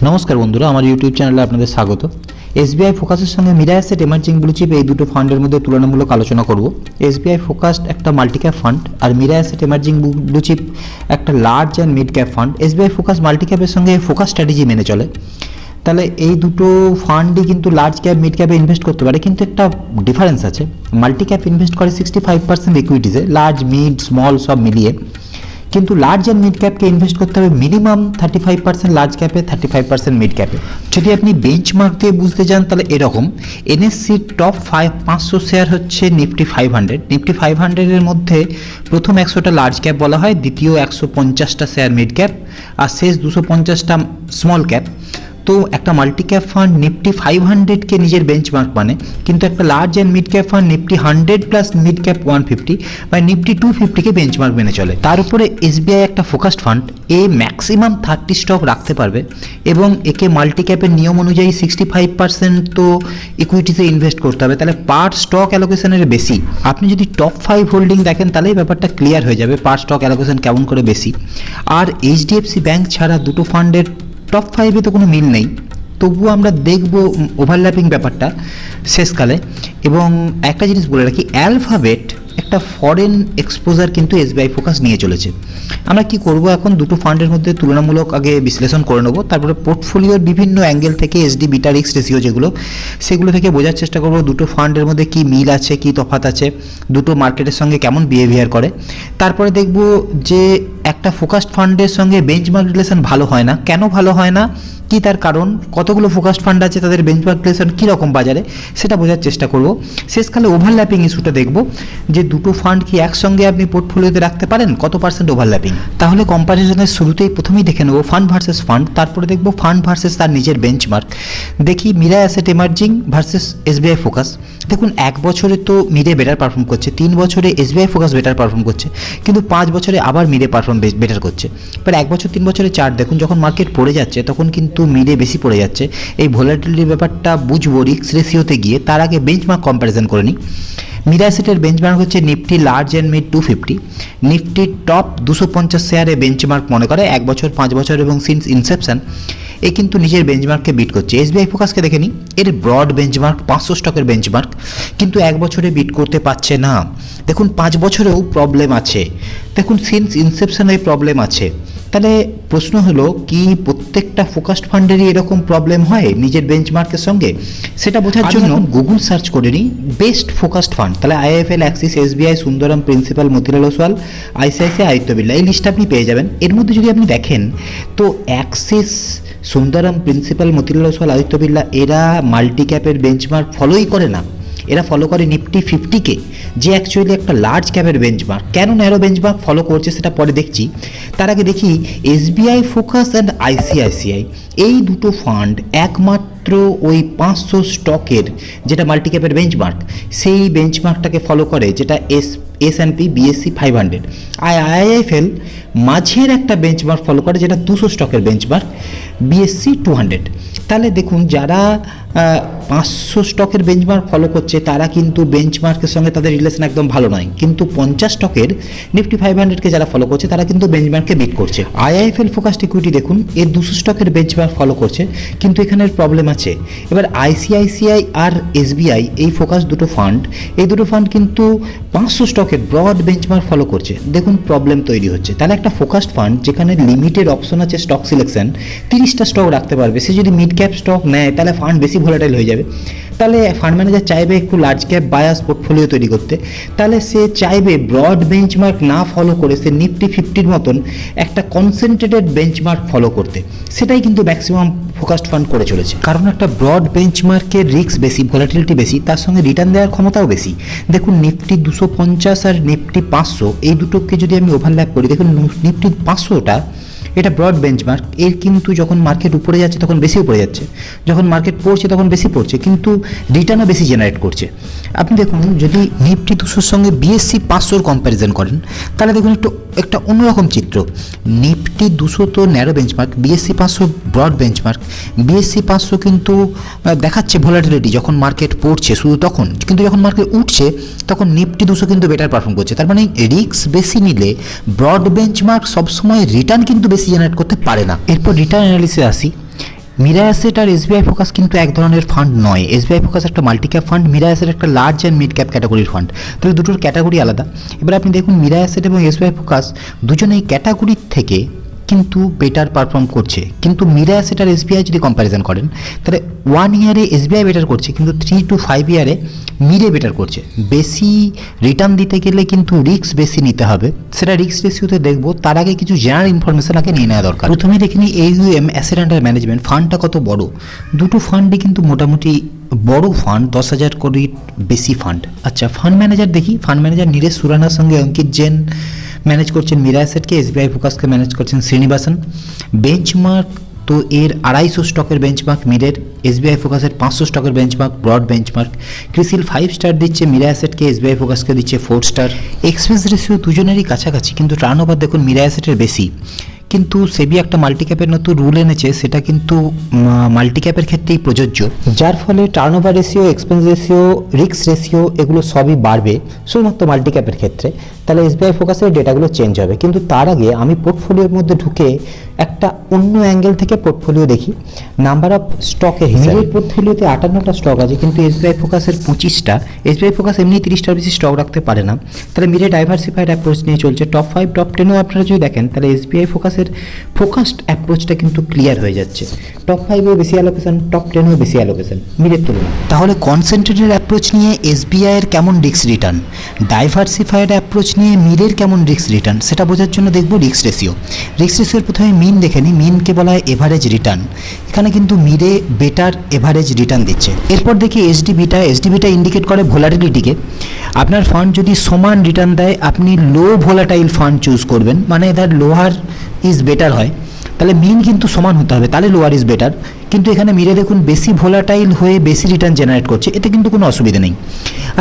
নমস্কার বন্ধুরা, আমার ইউটিউব চ্যানেলে আপনাদের স্বাগত। এসবিআই ফোকাসের সঙ্গে Mirae asset emerging blue chip এই দুটো ফান্ডের মধ্যে তুলনামূলক আলোচনা করব। এসবিআই ফোকাসড একটা মাল্টিক্যাপ ফান্ড আর Mirae asset emerging blue chip একটা large and mid cap fund. SBI focus মাল্টিক্যাপের সঙ্গে ফোকাস স্ট্র্যাটেজি মেনে চলে, তাহলে এই দুটো ফান্ডই কিন্তু লার্জ ক্যাপ মিড ক্যাপে ইনভেস্ট করতে পারে, কিন্তু একটা ডিফারেন্স আছে। মাল্টি ক্যাপ ইনভেস্ট করে 65% ইকুইটিসে, লার্জ মিড স্মল সব মিলিয়ে, কিন্তু লার্জ অ্যান্ড মিড ক্যাপকে ইনভেস্ট করতে হবে মিনিমাম 35% লার্জ ক্যাপে, 35% মিড ক্যাপে। যদি আপনি বেঞ্চমার্ক দিয়ে বুঝতে চান তাহলে এরকম, এনএসসির টপ 500 শেয়ার হচ্ছে নিফটি 500। নিফটি 500-এর মধ্যে প্রথম 100টা লার্জ ক্যাপ বলা হয়, দ্বিতীয় 150টা শেয়ার মিড ক্যাপ, আর শেষ 250টা স্মল ক্যাপ। তো একটা মাল্টি ক্যাপ ফান্ড নিফটি 500কে নিজের বেঞ্চমার্ক মানে, কিন্তু একটা large and mid cap fund Nifty 100 plus mid cap 150 বা নিফটি 250কে বেঞ্চমার্ক মেনে চলে। তার উপরে এসবিআই একটা ফোকাসড ফান্ড, এ ম্যাক্সিমাম 30 স্টক রাখতে পারবে এবং একে মাল্টি ক্যাপের নিয়ম অনুযায়ী 65% তো ইকুইটিতে ইনভেস্ট করতে হবে, তাহলে পার স্টক অ্যালোকেশনের বেশি। আপনি যদি টপ 5 হোল্ডিং দেখেন তাহলে এই ব্যাপারটা ক্লিয়ার হয়ে যাবে পার স্টক অ্যালোকেশন কেমন করে বেশি। আর এইচডিএফসি ব্যাংক ছাড়া দুটো ফান্ডের টপ 5-এ তো কোনো মিল নেই, তবুও আমরা দেখব ওভারল্যাপিং ব্যাপারটা শেষকালে। এবং একটা জিনিস বলে রাখি, অ্যালফাবেট একটা ফরেন এক্সপোজার কিন্তু এসবিআই ফোকাস নিয়ে চলেছে। আমরা কি করব, এখন দুটো ফান্ডের মধ্যে তুলনামূলক আগে বিশ্লেষণ করে নেব, তারপরে পোর্টফোলিওর বিভিন্ন অ্যাঙ্গেল থেকে এসডি বিটা রিস্ক রেশিও যেগুলো, সেগুলো থেকে বোঝার চেষ্টা করব দুটো ফান্ডের মধ্যে কি মিল আছে, কি তফাৎ আছে, দুটো মার্কেটের সঙ্গে কেমন বিহেভিয়ার করে। তারপরে দেখব যে একটা ফোকাসড ফান্ডের সঙ্গে বেঞ্চমার্ক রিলেশন ভালো হয় না, কেন ভালো হয় না, কি তার কারণ, কতগুলো ফোকাসড ফান্ড আছে, তাদের বেঞ্চমার্ক রিলেশন কীরকম বাজারে, সেটা বোঝার চেষ্টা করব। শেষকালে ওভারল্যাপিং ইস্যুটা দেখব, যে দুটো ফান্ড কি একসঙ্গে আপনি পোর্টফোলিওতে রাখতে পারেন, কত পার্সেন্ট ওভারল্যাপিং। তাহলে কম্প্যারিজনের শুরুতেই প্রথমেই দেখে নেব ফান্ড ভার্সেস ফান্ড, তারপরে দেখব ফান্ড ভার্সেস তার নিজের বেঞ্চমার্ক। দেখি Mirae asset emerging versus SBI focus. দেখুন, 1 বছরে তো মিরে বেটার পারফর্ম করছে, 3 বছরে এসবিআই ফোকাস বেটার পারফর্ম করছে, কিন্তু 5 বছরে আবার মিরে পারফর্ম বেটার করছে। এবার 1 বছর 3 বছরে চার্ট দেখুন, যখন মার্কেট পড়ে যাচ্ছে তখন কিন্তু মিরে বেশি পড়ে যাচ্ছে। এই ভোলাটিলিটির ব্যাপারটা বুঝবো রিস্ক রেশিওতে গিয়ে, তার আগে বেঞ্চমার্ক কম্প্যারিজন করে নিই। মিরা অ্যাসেটের বেঞ্চমার্ক হচ্ছে নিফটি লার্জ অ্যান্ড মিড 250। নিফটির টপ 250 শেয়ারে বেঞ্চমার্ক মনে করে 1 বছর, 5 বছর এবং সিন্স ইনসেপশন এ কিন্তু নিজের বেঞ্চমার্ককে বিট করছে। এসবিআই ফোকাসকে দেখে নিই, এর ব্রড বেঞ্চমার্ক 500 স্টকের বেঞ্চমার্ক, কিন্তু 1 বছরে বিট করতে পারছে না। দেখুন 5 বছরেও প্রবলেম আছে, দেখুন সিন্স ইনসেপশনে প্রবলেম আছে। তাহলে প্রশ্ন হলো, কি প্রত্যেকটা ফোকাসড ফান্ডেরই এরকম প্রবলেম হয় নিজের বেঞ্চমার্কের সঙ্গে? সেটা বোঝার জন্য গুগল সার্চ করে নিই বেস্ট ফোকাসড ফান্ড, তাহলে IFL, Axis, SBI, Sundaram, principal, Motilal Oswal, ICICI, Aditya Birla, এই লিস্টটা আপনি পেয়ে যাবেন। এর মধ্যে যদি আপনি দেখেন তো অ্যাক্সিস, সুন্দরম, প্রিন্সিপাল, মতিলাল ওসওয়াল, আদিত্য বিড়লা এরা মাল্টি ক্যাপের বেঞ্চমার্ক ফলোই করে না, এরা ফলো করে নিফটি 50কে, যে অ্যাকচুয়ালি একটা লার্জ ক্যাপের বেঞ্চমার্ক। কেন ন্যারো বেঞ্চমার্ক ফলো করছে সেটা পরে দেখছি। তার আগে দেখি এসবিআই ফোকাস অ্যান্ড আইসিআইসিআই এই দুটো ফান্ড একমাত্র ওই 500 স্টকের যেটা মাল্টি ক্যাপের বেঞ্চমার্ক, সেই বেঞ্চমার্কটাকে ফলো করে, যেটা এস&পি বিএসসি 500। আইআইএফএল মাঝের একটা বেঞ্চমার্ক ফলো করে, যেটা 200 স্টকের বেঞ্চমার্ক, বিএসসি 200। তাহলে দেখুন, যারা 500 স্টকের বেঞ্চমার্ক ফলো করছে তারা কিন্তু বেঞ্চমার্কের সঙ্গে তাদের রিলেশন একদম ভালো নয়, কিন্তু 50 স্টকের নিফটি 500কে যারা ফলো করছে তারা কিন্তু বেঞ্চমার্ককে বিট করছে। আইআইএফএল ফোকাসড ইকুইটি দেখুন, এর 200 স্টকের বেঞ্চমার্ক ফলো করছে, কিন্তু এখানের প্রবলেম আছে। এবার আইসিআইসিআই আর এসবিআই এই ফোকাস দুটো ফান্ড, এই দুটো ফান্ড কিন্তু 500 স্টকের ব্রড বেঞ্চমার্ক ফলো করছে, দেখুন প্রবলেম তৈরি হচ্ছে। তাহলে একটা ফোকাসড ফান্ড যেখানে লিমিটেড অপশন আছে স্টক সিলেকশন, 30টা স্টক রাখতে পারবে, সে যদি মিড ক্যাপ স্টক নেয় তাহলে ফান্ড বেশি ভোলাটাইল হয়ে যাবে। তাহলে ফান্ড ম্যানেজার চাইবে একটু লার্জ ক্যাপ বায়াস পোর্টফোলিও তৈরি করতে, তাহলে সে চাইবে ব্রড বেঞ্চমার্ক না ফলো করে সে নিফটি 50-র মতন একটা কনসেন্ট্রেটেড বেঞ্চমার্ক ফলো করতে। সেটাই কিন্তু ম্যাক্সিমাম ফোকাসড ফান্ড করে চলেছে, কারণ একটা ব্রড বেঞ্চমার্কের রিস্ক বেশি, ভোলাটিলিটি বেশি, তার সঙ্গে রিটার্ন দেওয়ার ক্ষমতাও বেশি। দেখুন নিফটি 250 আর নিফটি 500 এই দুটোকে যদি আমি ওভারল্যাপ করি, দেখুন নিফটি 500টা এটা ব্রড বেঞ্চমার্ক, এর কিন্তু যখন মার্কেট উপরে যাচ্ছে তখন বেশি উপরে যাচ্ছে, যখন মার্কেট পড়ছে তখন বেশি পড়ছে, কিন্তু রিটার্নও বেশি জেনারেট করছে। আপনি দেখুন, যদি নিফটি 200-র সঙ্গে বিএসসি 500-র কম্প্যারিজন করেন তাহলে দেখুন একটা অন্যরকম চিত্র। নিফটি 200 তো narrow benchmark, BSC 500 broad benchmark. BSC 500 কিন্তু দেখাচ্ছে ভোলাটিলিটি যখন মার্কেট পড়ছে শুধু তখন, কিন্তু যখন মার্কেট উঠছে তখন নিফটি 200 কিন্তু বেটার পারফর্ম করছে। তার মানে রিস্ক বেশি নিলে ব্রড বেঞ্চমার্ক সবসময় রিটার্ন কিন্তু বেশি জেনারেট করতে পারে না। এরপর রিটার্ন অ্যানালিসিসে আসি। মিরা অ্যাসেট আর এসবিআই ফোকাস কিন্তু এক ধরনের ফান্ড নয়। এসবিআই ফোকাস একটা multi cap fund, Mirae asset একটা লার্জ অ্যান্ড মিড ক্যাপ ক্যাটাগরির ফান্ড। তাহলে দুটোর ক্যাটাগরি আলাদা। এবার আপনি দেখুন মিরা অ্যাসেট এবং এসবিআই ফোকাস দুজনেই ক্যাটাগরির থেকে কিন্তু বেটার পারফর্ম করছে, কিন্তু মিরা অ্যাসেট আর এসবিআই যদি কম্প্যারিজন করেন তাহলে 1 ইয়ারে এসবিআই বেটার করছে, কিন্তু 3 to 5 ইয়ারে মিরে বেটার করছে। বেশি রিটার্ন দিতে গেলে কিন্তু রিস্ক বেশি নিতে হবে, সেটা রিস্ক রেশিওতে দেখবো। তার আগে কিছু জেনারেল ইনফরমেশন আগে নিয়ে নেওয়া দরকার। প্রথমে দেখে নিই AUM অ্যাসেট আন্ডার ম্যানেজমেন্ট ফান্ডটা কত বড়। দুটো ফান্ডই কিন্তু মোটামুটি বড় ফান্ড, 10,000 কোটির বেশি ফান্ড। আচ্ছা, ফান্ড ম্যানেজার দেখি। ফান্ড ম্যানেজার নীরেশ সুরানার সঙ্গে অঙ্কিত জৈন ম্যানেজ করছেন মিরা অ্যাসেটকে, এসবিআই ফোকাসকে ম্যানেজ করছেন শ্রীনিবাসন। বেঞ্চমার্ক তো এর 250 স্টকের বেঞ্চমার্ক মিরের, এসবিআই ফোকাসের 500 স্টকের benchmark broad benchmark. CRISIL 5 star দিচ্ছে মিরা অ্যাসেটকে, এসবিআই ফোকাসকে দিচ্ছে 4 স্টার। এক্সপেন্স রেশিও দুজনেরই কাছাকাছি, কিন্তু টার্নওভার দেখুন মিরা অ্যাসেটের বেশি। কিন্তু সেবি একটা মাল্টি ক্যাপের নতুন রুল এনেছে, সেটা কিন্তু মাল্টি ক্যাপের ক্ষেত্রেই প্রযোজ্য, যার ফলে turnover ratio, expense ratio, risk ratio এগুলো সবই বাড়বে শুধুমাত্র মাল্টি ক্যাপের ক্ষেত্রে। তাহলে এসবিআই ফোকাসের ডেটাগুলো চেঞ্জ হবে। কিন্তু তার আগে আমি পোর্টফোলিওর মধ্যে ঢুকে একটা অন্য অ্যাঙ্গেল থেকে পোর্টফোলিও দেখি। নাম্বার অফ স্টকের হিসাবে পোর্টফোলিওতে 58টা স্টক আছে, কিন্তু এসবিআই ফোকাসের 25টা। এসবিআই ফোকাস এমনি 30টার বেশি স্টক রাখতে পারে না। তাহলে মিরে ডাইভার্সিফাইড অ্যাপ্রোচ নিয়ে চলছে। টপ 5 টপ 10ও আপনারা যদি দেখেন তাহলে এসবিআই ফোকাসের ফোকাসড অ্যাপ্রোচটা কিন্তু ক্লিয়ার হয়ে যাচ্ছে। টপ 5এও বেশি অ্যালোকেশন, টপ 10এও বেশি অ্যালোকেশন মিরের তুলনায়। তাহলে কনসেন্ট্রেটেড অ্যাপ্রোচ নিয়ে এসবিআই এর কেমন রিস্ক রিটার্ন, ডাইভার্সিফাইড অ্যাপ্রোচ নিয়ে মিরের কেমন রিস্ক রিটার্ন, সেটা বোঝার জন্য দেখব রিস্ক রেশিও। রিস্ক রেশিওর প্রথমে মিন দেখে নিই। মিনকে বলা হয় এভারেজ রিটার্ন। এখানে কিন্তু মিরে বেটার এভারেজ রিটার্ন দিচ্ছে। এরপর দেখি এসডিবিটা। এসডিবিটা ইন্ডিকেট করে ভোলাটিলিটিকে। আপনার ফান্ড যদি সমান রিটার্ন দেয়, আপনি লো ভোলাটাইল ফান্ড চুজ করবেন, মানে এটার লোয়ার ইজ বেটার হয়। তাহলে মিন কিন্তু সমান হতে হবে, তাহলে লোয়ার ইজ বেটার। কিন্তু এখানে মিরে দেখুন বেশি ভোলাটাইল হয়ে বেশি রিটার্ন জেনারেট করছে, এতে কিন্তু কোনো অসুবিধা নেই।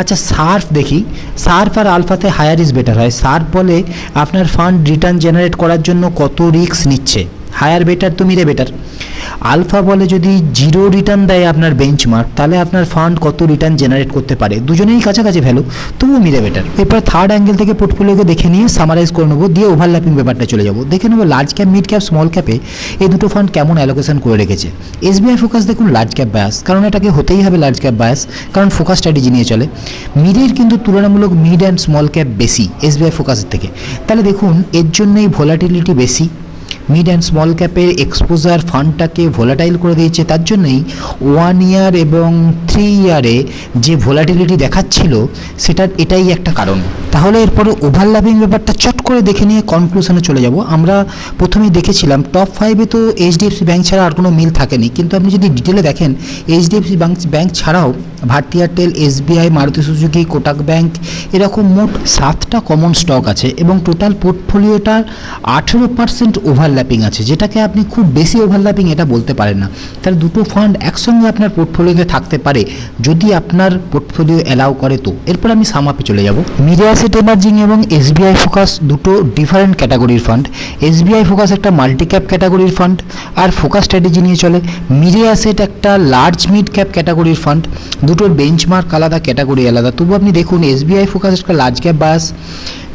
আচ্ছা, সার্ফ দেখি। সার্ফ আর আলফাতে হায়ার ইজ বেটার হয়। সার্ফ বলে আপনার ফান্ড রিটার্ন জেনারেট করার জন্য কত রিস্ক নিচ্ছে, হায়ার বেটার তো মিরে বেটার। আলফা বলে যদি 0 রিটার্ন দেয় আপনার বেঞ্চমার্ক, তাহলে আপনার ফান্ড কত রিটার্ন জেনারেট করতে পারে। দুজনেই কাছাকাছি ভ্যালু, তবুও মিরে বেটার। এরপর থার্ড অ্যাঙ্গেল থেকে পোর্টফোলিওকে দেখে নিয়ে সামারাইজ করে নেবো, দিয়ে ওভারল্যাপিং ব্যাপারটা চলে যাবো। দেখে নেবো large cap, mid cap, small ক্যাপে এই দুটো ফান্ড কেমন অ্যালোকেশন করে রেখেছে। এসবিআই ফোকাস দেখুন লার্জ ক্যাপ বায়াস, কারণ এটাকে হতেই হবে লার্জ ক্যাপ বায়াস, কারণ ফোকাস স্ট্র্যাটেজি নিয়ে চলে। মিডের কিন্তু তুলনামূলক মিড অ্যান্ড স্মল ক্যাপ বেশি এসবিআই ফোকাসের থেকে। তাহলে দেখুন এর জন্যই ভোলাটিলিটি বেশি। মিড অ্যান্ড স্মল ক্যাপের এক্সপোজার ফান্ডটাকে ভোলাটাইল করে দিয়েছে, তার জন্যই 1 ইয়ার এবং 3 ইয়ারে যে ভোলাটিলিটি দেখাচ্ছিল সেটার এটাই একটা কারণ। তাহলে এরপরে ওভারল্যাপিং ব্যাপারটা চট করে দেখে নিয়ে কনক্লুশনে চলে যাব। আমরা প্রথমেই দেখেছিলাম টপ 5-এ তো এইচডিএফসি ব্যাঙ্ক ছাড়া আর কোনো মিল থাকেনি, কিন্তু আপনি যদি ডিটেলে দেখেন এইচডিএফসি ব্যাঙ্ক ছাড়াও Bharti Airtel, SBI, Maruti Suzuki, Kotak bank এরকম মোট 7টা কমন স্টক আছে এবং টোটাল পোর্টফোলিওটার 18% ওভারল্যাপিং আছে, যেটাকে আপনি খুব বেশি ওভারল্যাপিং এটা বলতে পারেন না। তাহলে দুটো ফান্ড একসঙ্গে আপনার পোর্টফোলিওতে থাকতে পারে যদি আপনার পোর্টফোলিও অ্যালাউ করে তো। এরপর আমি সামাপে চলে যাব। মিরে অ্যাসেট এমার্জিং এবং এসবিআই ফোকাস দুটো ডিফারেন্ট ক্যাটাগরির ফান্ড। এসবিআই ফোকাস একটা মাল্টি ক্যাপ ক্যাটাগরির ফান্ড আর ফোকাস স্ট্র্যাটেজি নিয়ে চলে। মিরে অ্যাসেট একটা লার্জ মিড ক্যাপ ক্যাটাগরির ফান্ড। দুটোর বেঞ্চমার্ক আলাদা, ক্যাটাগরি আলাদা। তবু আপনি দেখুন এসবিআই ফোকাস একটা লার্জ ক্যাপ বায়াস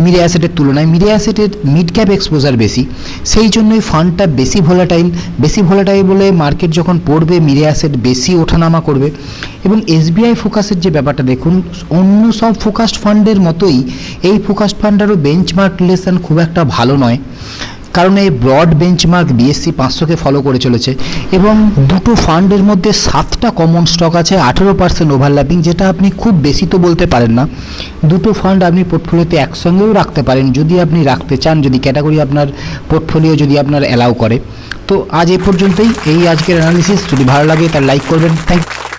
মিরে অ্যাসেটের তুলনায়। মিরে অ্যাসেটের মিড ক্যাপ এক্সপোজার বেশি, সেই জন্যই ফান্ডটা বেশি ভোলাটাইল। বেশি ভোলাটাইল বলে মার্কেট যখন পড়বে মিরে অ্যাসেট বেশি ওঠানামা করবে। এবং এসবিআই ফোকাসের যে ব্যাপারটা দেখুন, অন্য সব ফোকাসড ফান্ডের মতোই এই ফোকাসড ফান্ডেরও বেঞ্চমার্ক রিলেশন খুব একটা ভালো নয়, কারণ এই ব্রড বেঞ্চমার্ক BSE 500-কে ফলো করে চলেছে। এবং দুটো ফান্ডের মধ্যে 7টা কমন স্টক আছে, 18% ওভারল্যাপিং, যেটা আপনি খুব বেশি তো বলতে পারেন না। দুটো ফান্ড আপনি পোর্টফোলিওতে একসঙ্গেও রাখতে পারেন যদি আপনি রাখতে চান, যদি ক্যাটাগরি আপনার পোর্টফোলিও যদি আপনার অ্যালাউ করে। তো আজ এ পর্যন্তই, এই আজকের অ্যানালিসিস। যদি ভালো লাগে তার লাইক করবেন। Thank you.